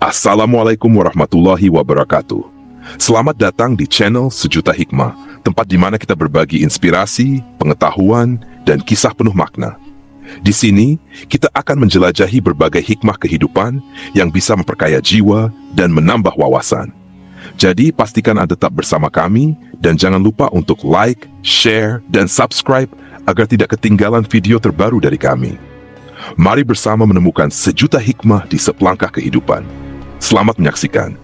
Assalamualaikum warahmatullahi wabarakatuh. Selamat datang di channel Sejuta Hikmah, tempat di mana kita berbagi inspirasi, pengetahuan, dan kisah penuh makna. Di sini, kita akan menjelajahi berbagai hikmah kehidupan yang bisa memperkaya jiwa dan menambah wawasan. Jadi, pastikan Anda tetap bersama kami, dan jangan lupa untuk like, share, dan subscribe agar tidak ketinggalan video terbaru dari kami. Mari bersama menemukan sejuta hikmah di sepelangkah kehidupan. Selamat menyaksikan.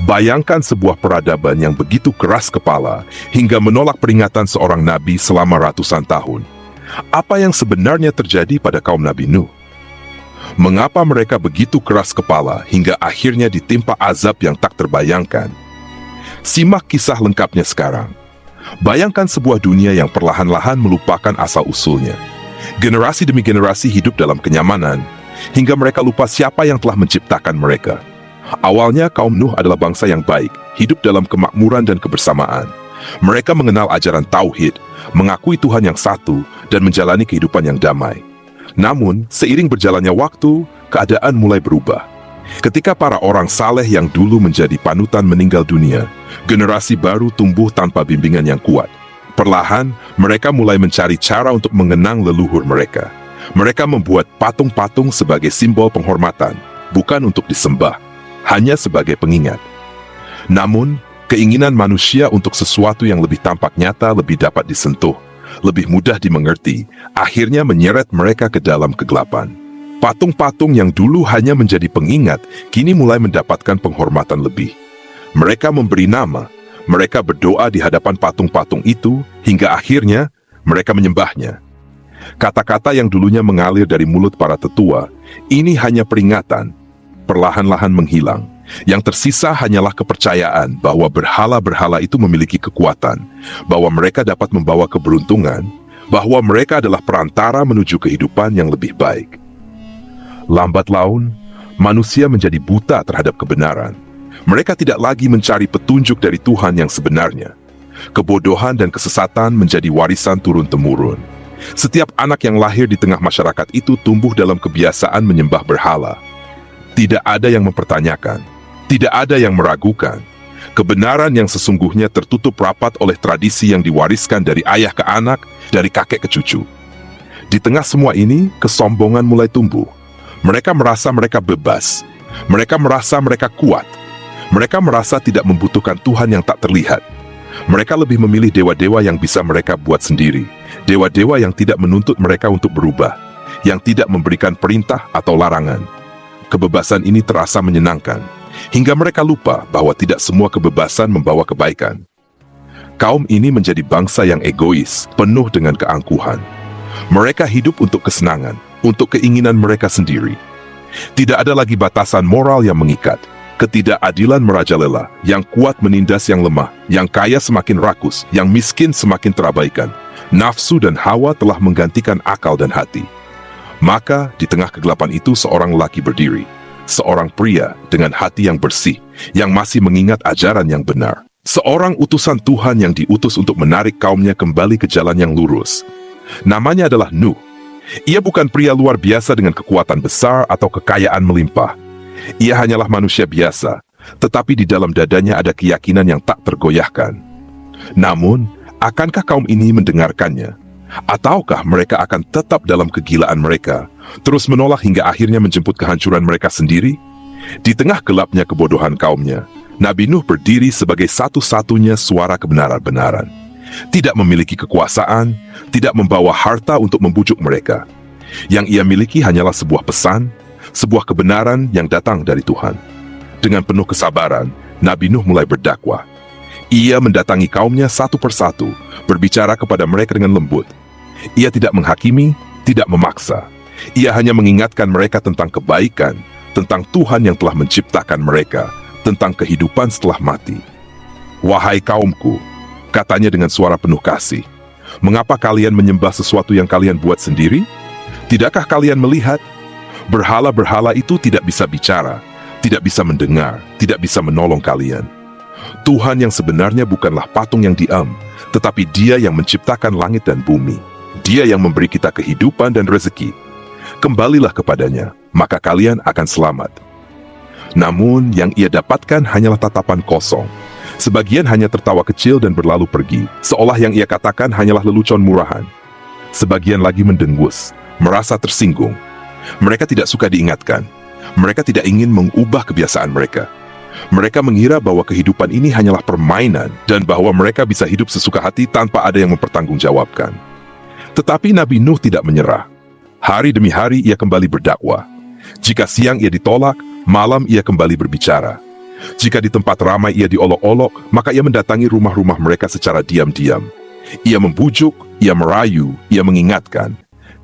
Bayangkan sebuah peradaban yang begitu keras kepala hingga menolak peringatan seorang nabi selama ratusan tahun. Apa yang sebenarnya terjadi pada kaum Nabi Nuh? Mengapa mereka begitu keras kepala hingga akhirnya ditimpa azab yang tak terbayangkan? Simak kisah lengkapnya sekarang. Bayangkan sebuah dunia yang perlahan-lahan melupakan asal-usulnya. Generasi demi generasi hidup dalam kenyamanan, hingga mereka lupa siapa yang telah menciptakan mereka. Awalnya kaum Nuh adalah bangsa yang baik, hidup dalam kemakmuran dan kebersamaan. Mereka mengenal ajaran tauhid, mengakui Tuhan yang satu, dan menjalani kehidupan yang damai. Namun, seiring berjalannya waktu, keadaan mulai berubah. Ketika para orang saleh yang dulu menjadi panutan meninggal dunia, generasi baru tumbuh tanpa bimbingan yang kuat. Perlahan, mereka mulai mencari cara untuk mengenang leluhur mereka. Mereka membuat patung-patung sebagai simbol penghormatan, bukan untuk disembah, hanya sebagai pengingat. Namun, keinginan manusia untuk sesuatu yang lebih tampak nyata lebih dapat disentuh, lebih mudah dimengerti, akhirnya menyeret mereka ke dalam kegelapan. Patung-patung yang dulu hanya menjadi pengingat, kini mulai mendapatkan penghormatan lebih. Mereka memberi nama, mereka berdoa di hadapan patung-patung itu, hingga akhirnya mereka menyembahnya. Kata-kata yang dulunya mengalir dari mulut para tetua, ini hanya peringatan, perlahan-lahan menghilang. Yang tersisa hanyalah kepercayaan bahwa berhala-berhala itu memiliki kekuatan, bahwa mereka dapat membawa keberuntungan, bahwa mereka adalah perantara menuju kehidupan yang lebih baik. Lambat laun, manusia menjadi buta terhadap kebenaran. Mereka tidak lagi mencari petunjuk dari Tuhan yang sebenarnya. Kebodohan dan kesesatan menjadi warisan turun-temurun. Setiap anak yang lahir di tengah masyarakat itu tumbuh dalam kebiasaan menyembah berhala. Tidak ada yang mempertanyakan, tidak ada yang meragukan. Kebenaran yang sesungguhnya tertutup rapat oleh tradisi yang diwariskan dari ayah ke anak, dari kakek ke cucu. Di tengah semua ini, kesombongan mulai tumbuh. Mereka merasa mereka bebas. Mereka merasa mereka kuat. Mereka merasa tidak membutuhkan Tuhan yang tak terlihat. Mereka lebih memilih dewa-dewa yang bisa mereka buat sendiri. Dewa-dewa yang tidak menuntut mereka untuk berubah, yang tidak memberikan perintah atau larangan. Kebebasan ini terasa menyenangkan, hingga mereka lupa bahwa tidak semua kebebasan membawa kebaikan. Kaum ini menjadi bangsa yang egois, penuh dengan keangkuhan. Mereka hidup untuk kesenangan, untuk keinginan mereka sendiri. Tidak ada lagi batasan moral yang mengikat. Ketidakadilan merajalela, yang kuat menindas yang lemah, yang kaya semakin rakus, yang miskin semakin terabaikan. Nafsu dan hawa telah menggantikan akal dan hati. Maka, di tengah kegelapan itu seorang lelaki berdiri. Seorang pria dengan hati yang bersih, yang masih mengingat ajaran yang benar. Seorang utusan Tuhan yang diutus untuk menarik kaumnya kembali ke jalan yang lurus. Namanya adalah Nuh. Ia bukan pria luar biasa dengan kekuatan besar atau kekayaan melimpah. Ia hanyalah manusia biasa, tetapi di dalam dadanya ada keyakinan yang tak tergoyahkan. Namun, akankah kaum ini mendengarkannya? Ataukah mereka akan tetap dalam kegilaan mereka, terus menolak hingga akhirnya menjemput kehancuran mereka sendiri? Di tengah gelapnya kebodohan kaumnya, Nabi Nuh berdiri sebagai satu-satunya suara kebenaran-benaran. Tidak memiliki kekuasaan, tidak membawa harta untuk membujuk mereka. Yang ia miliki hanyalah sebuah pesan, sebuah kebenaran yang datang dari Tuhan. Dengan penuh kesabaran, Nabi Nuh mulai berdakwah. Ia mendatangi kaumnya satu persatu, berbicara kepada mereka dengan lembut. Ia tidak menghakimi, tidak memaksa. Ia hanya mengingatkan mereka tentang kebaikan, tentang Tuhan yang telah menciptakan mereka, tentang kehidupan setelah mati. Wahai kaumku, katanya dengan suara penuh kasih, mengapa kalian menyembah sesuatu yang kalian buat sendiri? Tidakkah kalian melihat? Berhala-berhala itu tidak bisa bicara, tidak bisa mendengar, tidak bisa menolong kalian. Tuhan yang sebenarnya bukanlah patung yang diam, tetapi Dia yang menciptakan langit dan bumi. Dia yang memberi kita kehidupan dan rezeki. Kembalilah kepadanya, maka kalian akan selamat. Namun, yang ia dapatkan hanyalah tatapan kosong. Sebagian hanya tertawa kecil dan berlalu pergi, seolah yang ia katakan hanyalah lelucon murahan. Sebagian lagi mendengus, merasa tersinggung. Mereka tidak suka diingatkan. Mereka tidak ingin mengubah kebiasaan mereka. Mereka mengira bahwa kehidupan ini hanyalah permainan dan bahwa mereka bisa hidup sesuka hati tanpa ada yang mempertanggungjawabkan. Tetapi Nabi Nuh tidak menyerah. Hari demi hari ia kembali berdakwah. Jika siang ia ditolak, malam ia kembali berbicara. Jika di tempat ramai ia diolok-olok, maka ia mendatangi rumah-rumah mereka secara diam-diam. Ia membujuk, ia merayu, ia mengingatkan.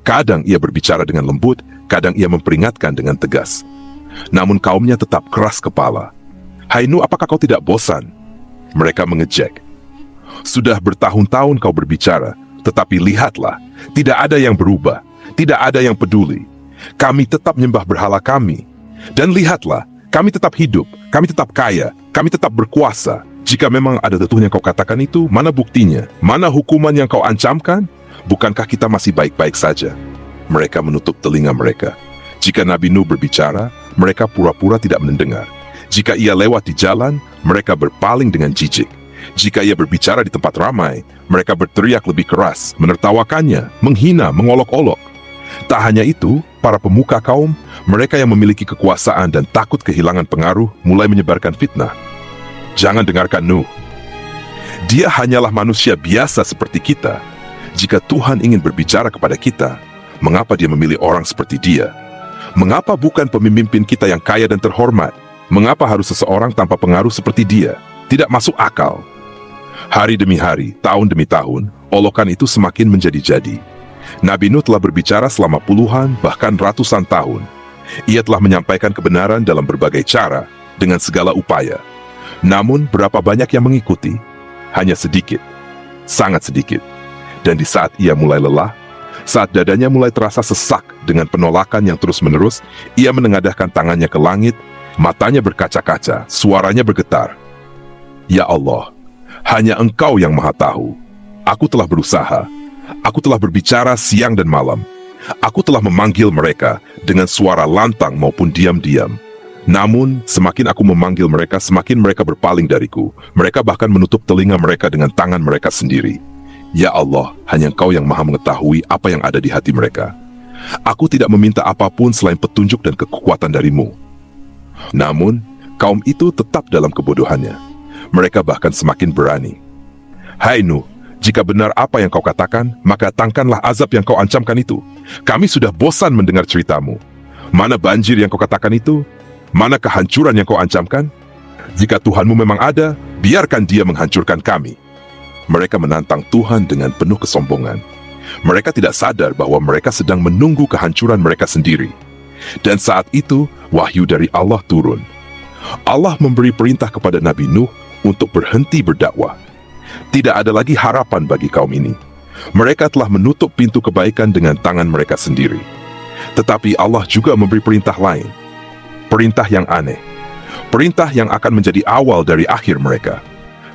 Kadang ia berbicara dengan lembut, kadang ia memperingatkan dengan tegas. Namun kaumnya tetap keras kepala. "Hai Nuh, apakah kau tidak bosan?" Mereka mengejek. "Sudah bertahun-tahun kau berbicara, tetapi lihatlah, tidak ada yang berubah, tidak ada yang peduli. Kami tetap menyembah berhala kami. Dan lihatlah, kami tetap hidup, kami tetap kaya, kami tetap berkuasa. Jika memang ada tutur yang kau katakan itu, mana buktinya? Mana hukuman yang kau ancamkan? Bukankah kita masih baik-baik saja?" Mereka menutup telinga mereka. Jika Nabi Nuh berbicara, mereka pura-pura tidak mendengar. Jika ia lewat di jalan, mereka berpaling dengan jijik. Jika ia berbicara di tempat ramai, mereka berteriak lebih keras, menertawakannya, menghina, mengolok-olok. Tak hanya itu, para pemuka kaum, mereka yang memiliki kekuasaan dan takut kehilangan pengaruh, mulai menyebarkan fitnah. Jangan dengarkan Nuh. Dia hanyalah manusia biasa seperti kita. Jika Tuhan ingin berbicara kepada kita, mengapa dia memilih orang seperti dia? Mengapa bukan pemimpin kita yang kaya dan terhormat? Mengapa harus seseorang tanpa pengaruh seperti dia? Tidak masuk akal. Hari demi hari, tahun demi tahun, olokan itu semakin menjadi-jadi. Nabi Nuh telah berbicara selama puluhan, bahkan ratusan tahun. Ia telah menyampaikan kebenaran dalam berbagai cara, dengan segala upaya. Namun, berapa banyak yang mengikuti? Hanya sedikit. Sangat sedikit. Dan di saat ia mulai lelah, saat dadanya mulai terasa sesak dengan penolakan yang terus-menerus, ia menengadahkan tangannya ke langit, matanya berkaca-kaca, suaranya bergetar. "Ya Allah, hanya Engkau yang Maha Tahu. Aku telah berusaha. Aku telah berbicara siang dan malam. Aku telah memanggil mereka dengan suara lantang maupun diam-diam. Namun, semakin aku memanggil mereka, semakin mereka berpaling dariku. Mereka bahkan menutup telinga mereka dengan tangan mereka sendiri. Ya Allah, hanya Engkau yang Maha mengetahui apa yang ada di hati mereka. Aku tidak meminta apapun selain petunjuk dan kekuatan darimu." Namun, kaum itu tetap dalam kebodohannya. Mereka bahkan semakin berani. "Hai Nuh, jika benar apa yang kau katakan, maka datangkanlah azab yang kau ancamkan itu. Kami sudah bosan mendengar ceritamu. Mana banjir yang kau katakan itu? Mana kehancuran yang kau ancamkan? Jika Tuhanmu memang ada, biarkan dia menghancurkan kami." Mereka menantang Tuhan dengan penuh kesombongan. Mereka tidak sadar bahwa mereka sedang menunggu kehancuran mereka sendiri. Dan saat itu, wahyu dari Allah turun. Allah memberi perintah kepada Nabi Nuh untuk berhenti berdakwah. Tidak ada lagi harapan bagi kaum ini. Mereka telah menutup pintu kebaikan dengan tangan mereka sendiri. Tetapi Allah juga memberi perintah lain. Perintah yang aneh. Perintah yang akan menjadi awal dari akhir mereka.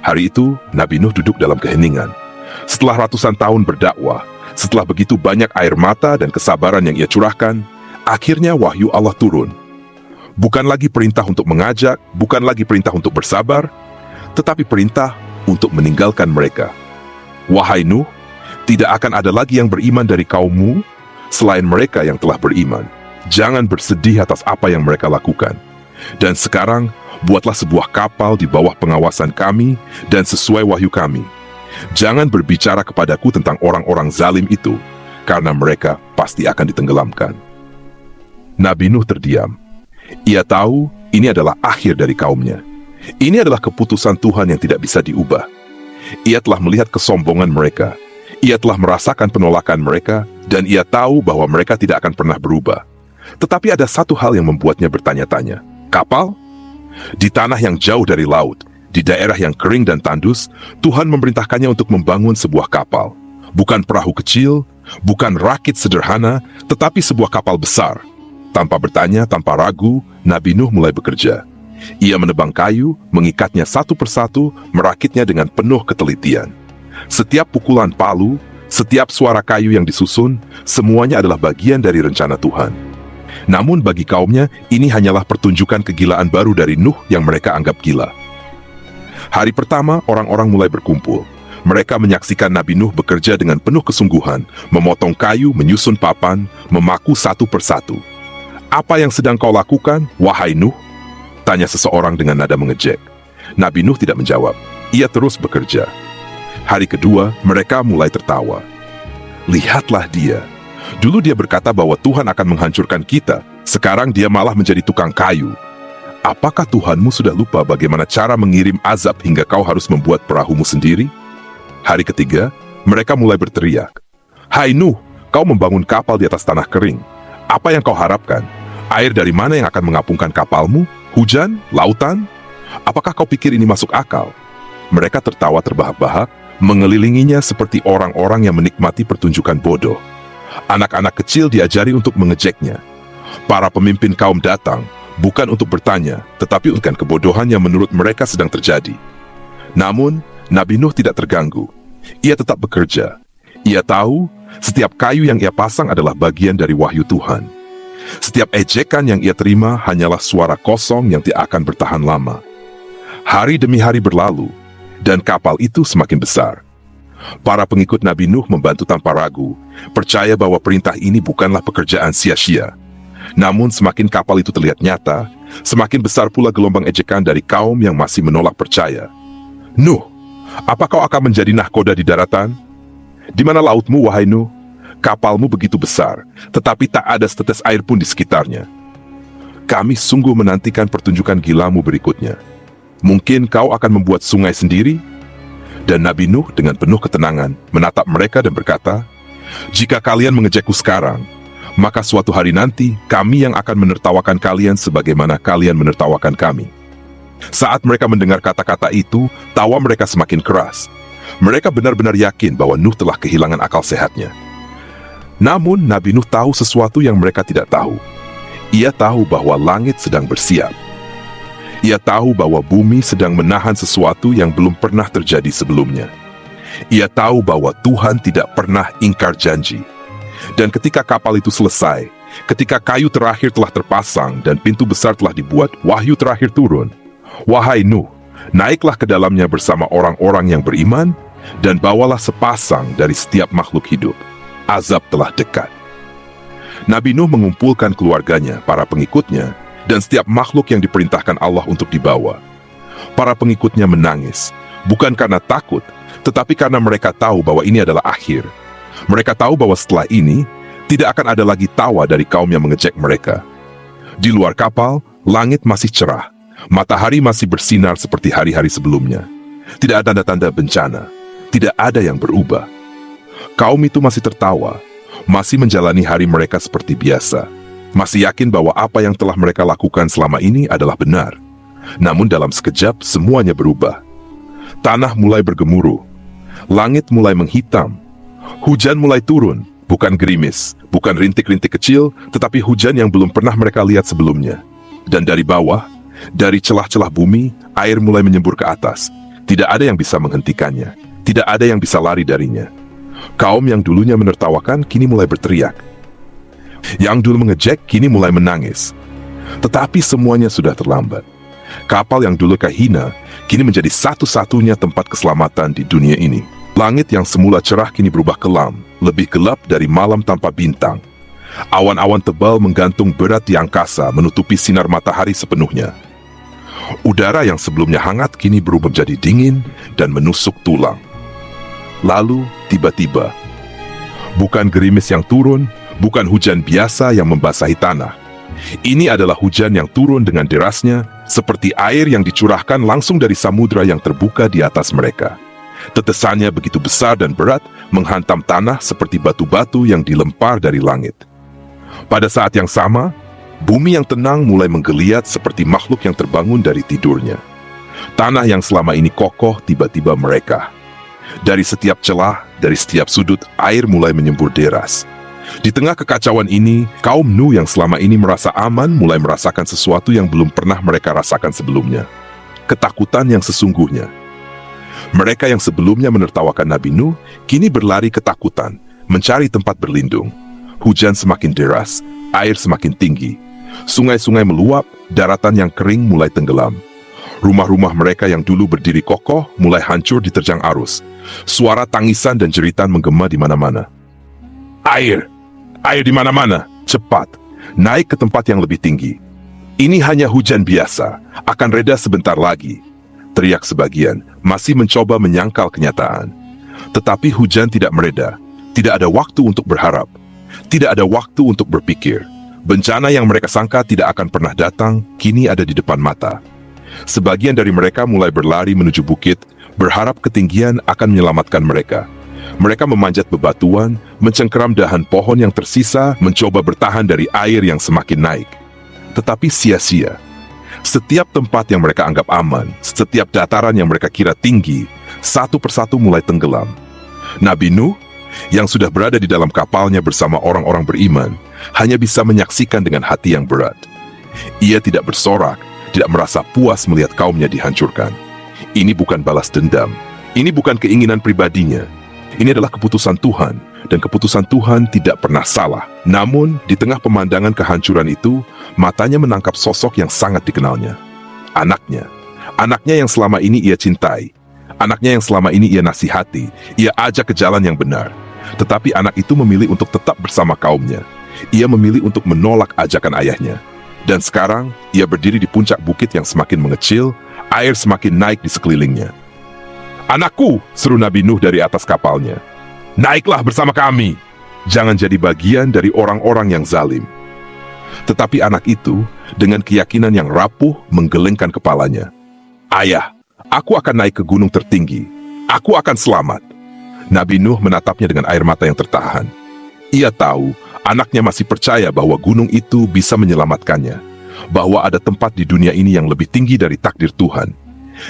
Hari itu, Nabi Nuh duduk dalam keheningan. Setelah ratusan tahun berdakwah, setelah begitu banyak air mata dan kesabaran yang ia curahkan, akhirnya wahyu Allah turun. Bukan lagi perintah untuk mengajak, bukan lagi perintah untuk bersabar, tetapi perintah untuk meninggalkan mereka. "Wahai Nuh, tidak akan ada lagi yang beriman dari kaummu selain mereka yang telah beriman. Jangan bersedih atas apa yang mereka lakukan. Dan sekarang, buatlah sebuah kapal di bawah pengawasan kami dan sesuai wahyu kami. Jangan berbicara kepadaku tentang orang-orang zalim itu, karena mereka pasti akan ditenggelamkan." Nabi Nuh terdiam. Ia tahu ini adalah akhir dari kaumnya. Ini adalah keputusan Tuhan yang tidak bisa diubah. Ia telah melihat kesombongan mereka. Ia telah merasakan penolakan mereka, dan ia tahu bahwa mereka tidak akan pernah berubah. Tetapi ada satu hal yang membuatnya bertanya-tanya. Kapal? Di tanah yang jauh dari laut, di daerah yang kering dan tandus, Tuhan memerintahkannya untuk membangun sebuah kapal. Bukan perahu kecil, bukan rakit sederhana, tetapi sebuah kapal besar. Tanpa bertanya, tanpa ragu, Nabi Nuh mulai bekerja. Ia menebang kayu, mengikatnya satu persatu, merakitnya dengan penuh ketelitian. Setiap pukulan palu, setiap suara kayu yang disusun, semuanya adalah bagian dari rencana Tuhan. Namun bagi kaumnya, ini hanyalah pertunjukan kegilaan baru dari Nuh yang mereka anggap gila. Hari pertama, orang-orang mulai berkumpul. Mereka menyaksikan Nabi Nuh bekerja dengan penuh kesungguhan, memotong kayu, menyusun papan, memaku satu persatu. "Apa yang sedang kau lakukan, wahai Nuh?" tanya seseorang dengan nada mengejek. Nabi Nuh tidak menjawab. Ia terus bekerja. Hari kedua, mereka mulai tertawa. "Lihatlah dia. Dulu dia berkata bahwa Tuhan akan menghancurkan kita. Sekarang dia malah menjadi tukang kayu. Apakah Tuhanmu sudah lupa bagaimana cara mengirim azab hingga kau harus membuat perahumu sendiri?" Hari ketiga, mereka mulai berteriak. "Hai Nuh, kau membangun kapal di atas tanah kering. Apa yang kau harapkan? Air dari mana yang akan mengapungkan kapalmu? Hujan? Lautan? Apakah kau pikir ini masuk akal?" Mereka tertawa terbahak-bahak, mengelilinginya seperti orang-orang yang menikmati pertunjukan bodoh. Anak-anak kecil diajari untuk mengejeknya. Para pemimpin kaum datang, bukan untuk bertanya, tetapi untuk kebodohan yang menurut mereka sedang terjadi. Namun, Nabi Nuh tidak terganggu. Ia tetap bekerja. Ia tahu setiap kayu yang ia pasang adalah bagian dari wahyu Tuhan. Setiap ejekan yang ia terima hanyalah suara kosong yang tidak akan bertahan lama. Hari demi hari berlalu, dan kapal itu semakin besar. Para pengikut Nabi Nuh membantu tanpa ragu, percaya bahwa perintah ini bukanlah pekerjaan sia-sia. Namun semakin kapal itu terlihat nyata, semakin besar pula gelombang ejekan dari kaum yang masih menolak percaya. "Nuh, apa kau akan menjadi nahkoda di daratan? Di mana lautmu, wahai Nuh? Kapalmu begitu besar, tetapi tak ada setetes air pun di sekitarnya. Kami sungguh menantikan pertunjukan gilamu berikutnya. Mungkin kau akan membuat sungai sendiri?" Dan Nabi Nuh dengan penuh ketenangan menatap mereka dan berkata, "Jika kalian mengejekku sekarang, maka suatu hari nanti kami yang akan menertawakan kalian sebagaimana kalian menertawakan kami." Saat mereka mendengar kata-kata itu, tawa mereka semakin keras. Mereka benar-benar yakin bahwa Nuh telah kehilangan akal sehatnya. Namun Nabi Nuh tahu sesuatu yang mereka tidak tahu. Ia tahu bahwa langit sedang bersiap. Ia tahu bahwa bumi sedang menahan sesuatu yang belum pernah terjadi sebelumnya. Ia tahu bahwa Tuhan tidak pernah ingkar janji. Dan ketika kapal itu selesai, ketika kayu terakhir telah terpasang dan pintu besar telah dibuat, wahyu terakhir turun. "Wahai Nuh, naiklah ke dalamnya bersama orang-orang yang beriman, dan bawalah sepasang dari setiap makhluk hidup. Azab telah dekat." Nabi Nuh mengumpulkan keluarganya, para pengikutnya, dan setiap makhluk yang diperintahkan Allah untuk dibawa. Para pengikutnya menangis, bukan karena takut, tetapi karena mereka tahu bahwa ini adalah akhir. Mereka tahu bahwa setelah ini, tidak akan ada lagi tawa dari kaum yang mengejek mereka. Di luar kapal, langit masih cerah, matahari masih bersinar seperti hari-hari sebelumnya. Tidak ada tanda-tanda bencana, tidak ada yang berubah. Kaum itu masih tertawa, masih menjalani hari mereka seperti biasa. Masih yakin bahwa apa yang telah mereka lakukan selama ini adalah benar. Namun dalam sekejap semuanya berubah. Tanah mulai bergemuruh, langit mulai menghitam, hujan mulai turun, bukan gerimis, bukan rintik-rintik kecil, tetapi hujan yang belum pernah mereka lihat sebelumnya. Dan dari bawah, dari celah-celah bumi, air mulai menyembur ke atas. Tidak ada yang bisa menghentikannya, tidak ada yang bisa lari darinya. Kaum yang dulunya menertawakan kini mulai berteriak. Yang dulu mengejek kini mulai menangis. Tetapi semuanya sudah terlambat. Kapal yang dulu kahina kini menjadi satu-satunya tempat keselamatan di dunia ini. Langit yang semula cerah kini berubah kelam, lebih gelap dari malam tanpa bintang. Awan-awan tebal menggantung berat di angkasa menutupi sinar matahari sepenuhnya. Udara yang sebelumnya hangat kini berubah menjadi dingin dan menusuk tulang. Lalu tiba-tiba, bukan gerimis yang turun, bukan hujan biasa yang membasahi tanah. Ini adalah hujan yang turun dengan derasnya, seperti air yang dicurahkan langsung dari samudra yang terbuka di atas mereka. Tetesannya begitu besar dan berat, menghantam tanah seperti batu-batu yang dilempar dari langit. Pada saat yang sama, bumi yang tenang mulai menggeliat seperti makhluk yang terbangun dari tidurnya. Tanah yang selama ini kokoh tiba-tiba merekah. Dari setiap celah, dari setiap sudut, air mulai menyembur deras. Di tengah kekacauan ini, kaum Nuh yang selama ini merasa aman mulai merasakan sesuatu yang belum pernah mereka rasakan sebelumnya. Ketakutan yang sesungguhnya. Mereka yang sebelumnya menertawakan Nabi Nuh, kini berlari ketakutan, mencari tempat berlindung. Hujan semakin deras, air semakin tinggi. Sungai-sungai meluap, daratan yang kering mulai tenggelam. Rumah-rumah mereka yang dulu berdiri kokoh mulai hancur diterjang arus. Suara tangisan dan jeritan menggema di mana-mana. Air! Air di mana-mana! Cepat! Naik ke tempat yang lebih tinggi. Ini hanya hujan biasa, akan reda sebentar lagi. Teriak sebagian, masih mencoba menyangkal kenyataan. Tetapi hujan tidak mereda. Tidak ada waktu untuk berharap. Tidak ada waktu untuk berpikir. Bencana yang mereka sangka tidak akan pernah datang, kini ada di depan mata. Sebagian dari mereka mulai berlari menuju bukit, berharap ketinggian akan menyelamatkan mereka. Mereka memanjat bebatuan, mencengkeram dahan pohon yang tersisa, mencoba bertahan dari air yang semakin naik. Tetapi sia-sia. Setiap tempat yang mereka anggap aman, setiap dataran yang mereka kira tinggi, satu persatu mulai tenggelam. Nabi Nuh, yang sudah berada di dalam kapalnya bersama orang-orang beriman, hanya bisa menyaksikan dengan hati yang berat. Ia tidak bersorak, tidak merasa puas melihat kaumnya dihancurkan. Ini bukan balas dendam. Ini bukan keinginan pribadinya. Ini adalah keputusan Tuhan, dan keputusan Tuhan tidak pernah salah. Namun, di tengah pemandangan kehancuran itu, matanya menangkap sosok yang sangat dikenalnya. Anaknya. Anaknya yang selama ini ia cintai. Anaknya yang selama ini ia nasihati. Ia ajak ke jalan yang benar. Tetapi anak itu memilih untuk tetap bersama kaumnya. Ia memilih untuk menolak ajakan ayahnya. Dan sekarang, ia berdiri di puncak bukit yang semakin mengecil, air semakin naik di sekelilingnya. "Anakku!" seru Nabi Nuh dari atas kapalnya. "Naiklah bersama kami! Jangan jadi bagian dari orang-orang yang zalim." Tetapi anak itu, dengan keyakinan yang rapuh, menggelengkan kepalanya. "Ayah, aku akan naik ke gunung tertinggi. Aku akan selamat." Nabi Nuh menatapnya dengan air mata yang tertahan. Ia tahu, anaknya masih percaya bahwa gunung itu bisa menyelamatkannya, bahwa ada tempat di dunia ini yang lebih tinggi dari takdir Tuhan.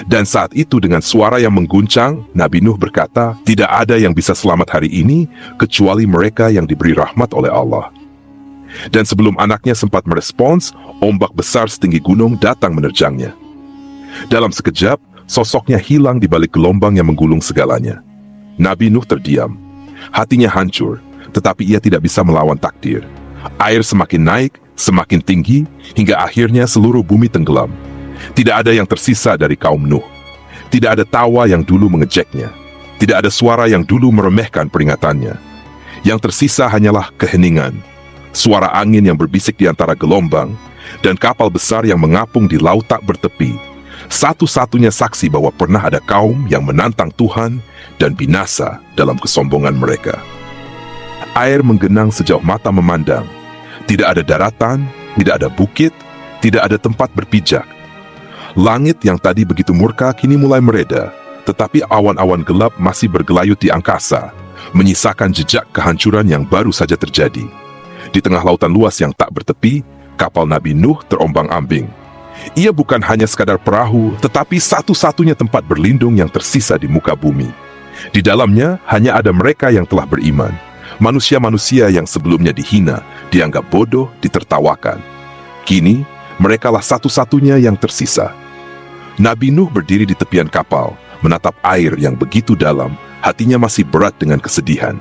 Dan saat itu dengan suara yang mengguncang, Nabi Nuh berkata, tidak ada yang bisa selamat hari ini, kecuali mereka yang diberi rahmat oleh Allah. Dan sebelum anaknya sempat merespons, ombak besar setinggi gunung datang menerjangnya. Dalam sekejap, sosoknya hilang di balik gelombang yang menggulung segalanya. Nabi Nuh terdiam. Hatinya hancur, tetapi ia tidak bisa melawan takdir. Air semakin naik, semakin tinggi, hingga akhirnya seluruh bumi tenggelam. Tidak ada yang tersisa dari kaum Nuh. Tidak ada tawa yang dulu mengejeknya. Tidak ada suara yang dulu meremehkan peringatannya. Yang tersisa hanyalah keheningan, suara angin yang berbisik di antara gelombang, dan kapal besar yang mengapung di laut tak bertepi. Satu-satunya saksi bahwa pernah ada kaum yang menantang Tuhan dan binasa dalam kesombongan mereka. Air menggenang sejauh mata memandang. Tidak ada daratan, tidak ada bukit, tidak ada tempat berpijak. Langit yang tadi begitu murka kini mulai mereda, tetapi awan-awan gelap masih bergelayut di angkasa, menyisakan jejak kehancuran yang baru saja terjadi. Di tengah lautan luas yang tak bertepi, kapal Nabi Nuh terombang-ambing. Ia bukan hanya sekadar perahu, tetapi satu-satunya tempat berlindung yang tersisa di muka bumi. Di dalamnya hanya ada mereka yang telah beriman. Manusia-manusia yang sebelumnya dihina, dianggap bodoh, ditertawakan. Kini, merekalah satu-satunya yang tersisa. Nabi Nuh berdiri di tepian kapal, menatap air yang begitu dalam, hatinya masih berat dengan kesedihan.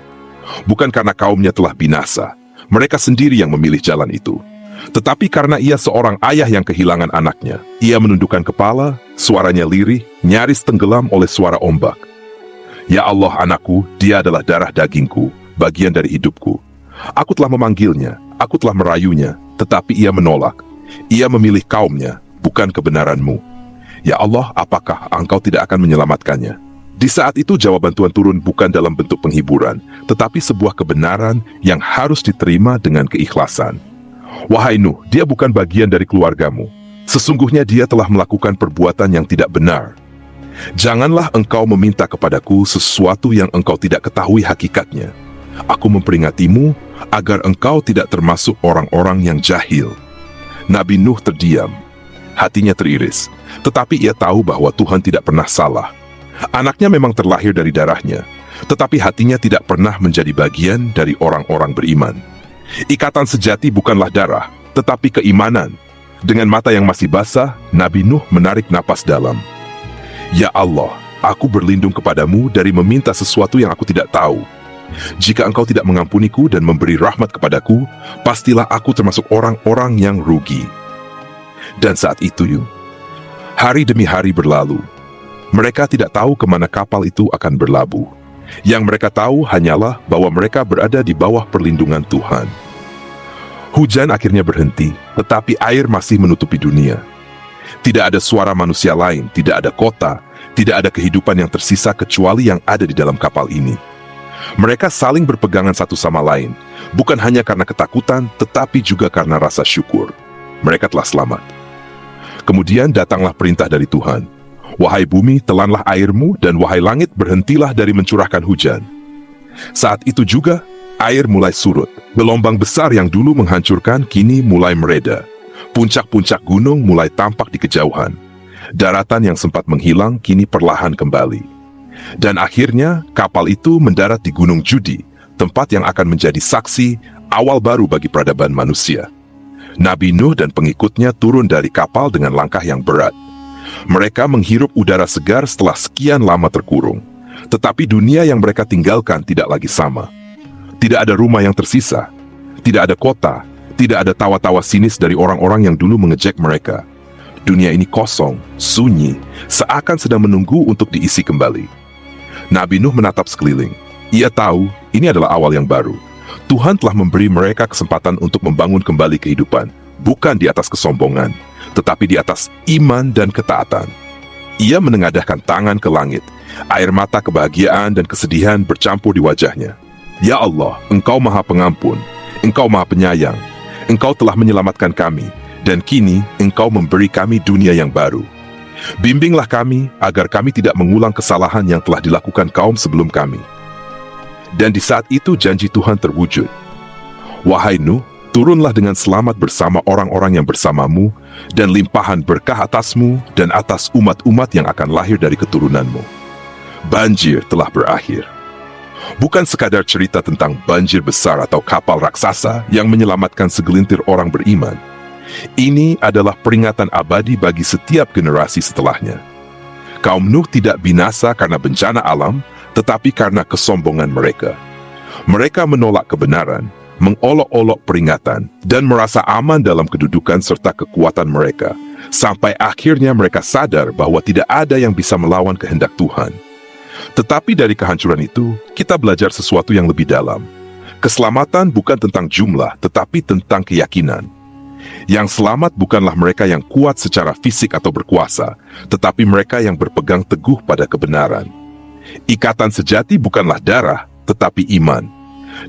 Bukan karena kaumnya telah binasa, mereka sendiri yang memilih jalan itu. Tetapi karena ia seorang ayah yang kehilangan anaknya, ia menundukkan kepala, suaranya lirih, nyaris tenggelam oleh suara ombak. "Ya Allah anakku, dia adalah darah dagingku, bagian dari hidupku. Aku telah memanggilnya, aku telah merayunya, tetapi ia menolak. Ia memilih kaumnya, bukan kebenaranmu. Ya Allah, apakah engkau tidak akan menyelamatkannya?" Di saat itu jawaban Tuhan turun bukan dalam bentuk penghiburan, tetapi sebuah kebenaran yang harus diterima dengan keikhlasan. "Wahai Nuh, dia bukan bagian dari keluargamu. Sesungguhnya dia telah melakukan perbuatan yang tidak benar. Janganlah engkau meminta kepadaku sesuatu yang engkau tidak ketahui hakikatnya. Aku memperingatimu agar engkau tidak termasuk orang-orang yang jahil." Nabi Nuh terdiam. Hatinya teriris, tetapi ia tahu bahwa Tuhan tidak pernah salah. Anaknya memang terlahir dari darahnya, tetapi hatinya tidak pernah menjadi bagian dari orang-orang beriman. Ikatan sejati bukanlah darah, tetapi keimanan. Dengan mata yang masih basah, Nabi Nuh menarik napas dalam. "Ya Allah, aku berlindung kepadamu dari meminta sesuatu yang aku tidak tahu. Jika engkau tidak mengampuniku dan memberi rahmat kepadaku, pastilah aku termasuk orang-orang yang rugi. Dan saat itu, hari demi hari berlalu. Mereka tidak tahu kemana kapal itu akan berlabuh. Yang mereka tahu hanyalah bahwa mereka berada di bawah perlindungan Tuhan. Hujan akhirnya berhenti, tetapi air masih menutupi dunia. Tidak ada suara manusia lain, tidak ada kota, tidak ada kehidupan yang tersisa kecuali yang ada di dalam kapal ini. Mereka saling berpegangan satu sama lain, bukan hanya karena ketakutan, tetapi juga karena rasa syukur. Mereka telah selamat. Kemudian datanglah perintah dari Tuhan. Wahai bumi, telanlah airmu, dan wahai langit, berhentilah dari mencurahkan hujan. Saat itu juga, air mulai surut. Gelombang besar yang dulu menghancurkan kini mulai mereda. Puncak-puncak gunung mulai tampak di kejauhan. Daratan yang sempat menghilang kini perlahan kembali. Dan akhirnya kapal itu mendarat di Gunung Judi, tempat yang akan menjadi saksi awal baru bagi peradaban manusia. Nabi Nuh dan pengikutnya turun dari kapal dengan langkah yang berat. Mereka menghirup udara segar setelah sekian lama terkurung. Tetapi dunia yang mereka tinggalkan tidak lagi sama. Tidak ada rumah yang tersisa, tidak ada kota, tidak ada tawa-tawa sinis dari orang-orang yang dulu mengejek mereka. Dunia ini kosong, sunyi, seakan sedang menunggu untuk diisi kembali. Nabi Nuh menatap sekeliling. Ia tahu ini adalah awal yang baru. Tuhan telah memberi mereka kesempatan untuk membangun kembali kehidupan, bukan di atas kesombongan, tetapi di atas iman dan ketaatan. Ia menengadahkan tangan ke langit, air mata kebahagiaan dan kesedihan bercampur di wajahnya. Ya Allah, Engkau Maha Pengampun, Engkau Maha Penyayang, Engkau telah menyelamatkan kami, dan kini Engkau memberi kami dunia yang baru. Bimbinglah kami agar kami tidak mengulang kesalahan yang telah dilakukan kaum sebelum kami. Dan di saat itu janji Tuhan terwujud. Wahai Nuh, turunlah dengan selamat bersama orang-orang yang bersamamu, dan limpahan berkah atasmu dan atas umat-umat yang akan lahir dari keturunanmu. Banjir telah berakhir. Bukan sekadar cerita tentang banjir besar atau kapal raksasa yang menyelamatkan segelintir orang beriman. Ini adalah peringatan abadi bagi setiap generasi setelahnya. Kaum Nuh tidak binasa karena bencana alam, tetapi karena kesombongan mereka. Mereka menolak kebenaran, mengolok-olok peringatan, dan merasa aman dalam kedudukan serta kekuatan mereka, sampai akhirnya mereka sadar bahwa tidak ada yang bisa melawan kehendak Tuhan. Tetapi dari kehancuran itu, kita belajar sesuatu yang lebih dalam. Keselamatan bukan tentang jumlah, tetapi tentang keyakinan. Yang selamat bukanlah mereka yang kuat secara fisik atau berkuasa, tetapi mereka yang berpegang teguh pada kebenaran. Ikatan sejati bukanlah darah, tetapi iman.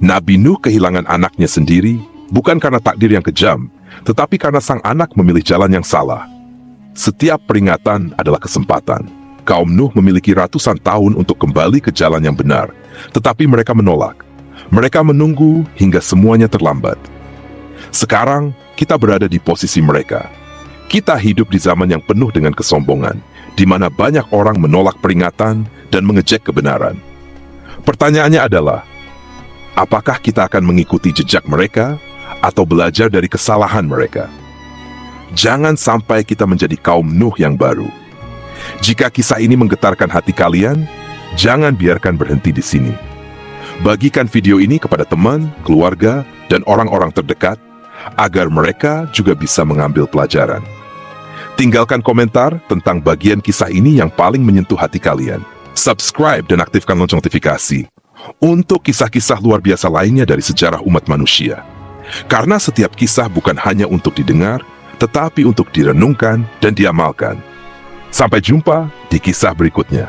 Nabi Nuh kehilangan anaknya sendiri, bukan karena takdir yang kejam, tetapi karena sang anak memilih jalan yang salah. Setiap peringatan adalah kesempatan. Kaum Nuh memiliki ratusan tahun untuk kembali ke jalan yang benar, tetapi mereka menolak. Mereka menunggu hingga semuanya terlambat. Sekarang, kita berada di posisi mereka. Kita hidup di zaman yang penuh dengan kesombongan, di mana banyak orang menolak peringatan dan mengejek kebenaran. Pertanyaannya adalah, apakah kita akan mengikuti jejak mereka atau belajar dari kesalahan mereka? Jangan sampai kita menjadi kaum Nuh yang baru. Jika kisah ini menggetarkan hati kalian, jangan biarkan berhenti di sini. Bagikan video ini kepada teman, keluarga, dan orang-orang terdekat, agar mereka juga bisa mengambil pelajaran. Tinggalkan komentar tentang bagian kisah ini yang paling menyentuh hati kalian. Subscribe dan aktifkan lonceng notifikasi untuk kisah-kisah luar biasa lainnya dari sejarah umat manusia. Karena setiap kisah bukan hanya untuk didengar, tetapi untuk direnungkan dan diamalkan. Sampai jumpa di kisah berikutnya.